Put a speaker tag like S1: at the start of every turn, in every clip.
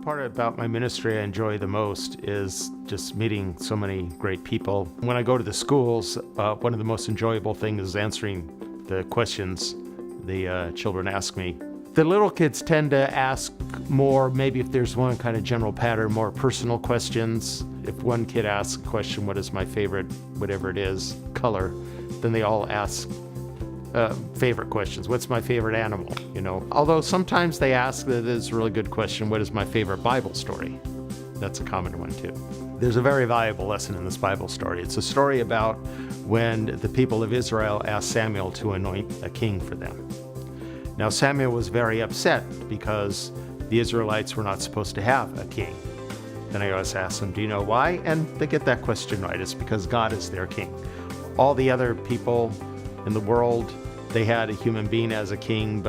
S1: part about my ministry I enjoy the most is just meeting so many great people. When I go to the schools, one of the most enjoyable things is answering the questions the children ask me. The little kids tend to ask more, maybe if there's one kind of general pattern, more personal questions. If one kid asks a question, what is my favorite, whatever it is, color, then they all ask favorite questions. What's my favorite animal? Although sometimes they ask, that is a really good question, what is my favorite Bible story? That's a common one too. There's a very valuable lesson in this Bible story. It's a story about when the people of Israel asked Samuel to anoint a king for them. Now Samuel was very upset because the Israelites were not supposed to have a king. And I always ask them, do you know why? And they get that question right. It's because God is their king. All the other people in the world, they had a human being as a king,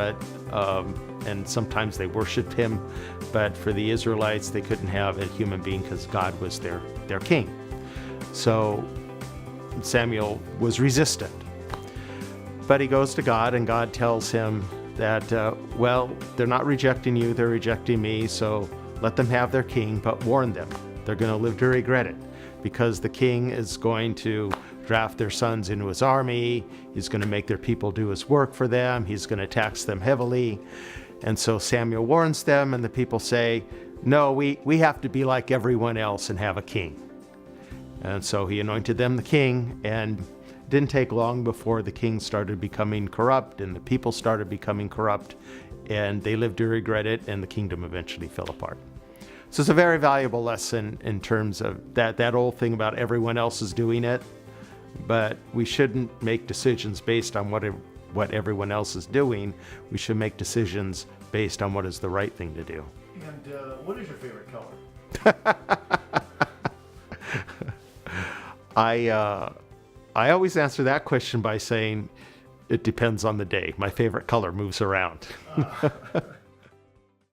S1: and sometimes they worshiped him. But for the Israelites, they couldn't have a human being because God was their king. So Samuel was resistant. But he goes to God, and God tells him that, they're not rejecting you, they're rejecting me, so let them have their king, but warn them. They're going to live to regret it, because the king is going to draft their sons into his army. He's going to make their people do his work for them. He's going to tax them heavily. And so Samuel warns them, and the people say, no, we have to be like everyone else and have a king. And so he anointed them the king, and it didn't take long before the king started becoming corrupt and the people started becoming corrupt, and they lived to regret it, and the kingdom eventually fell apart. So it's a very valuable lesson in terms of that old thing about everyone else is doing it, but we shouldn't make decisions based on what everyone else is doing. We should make decisions based on what is the right thing to do.
S2: And what is your favorite color?
S1: I always answer that question by saying it depends on the day. My favorite color moves around.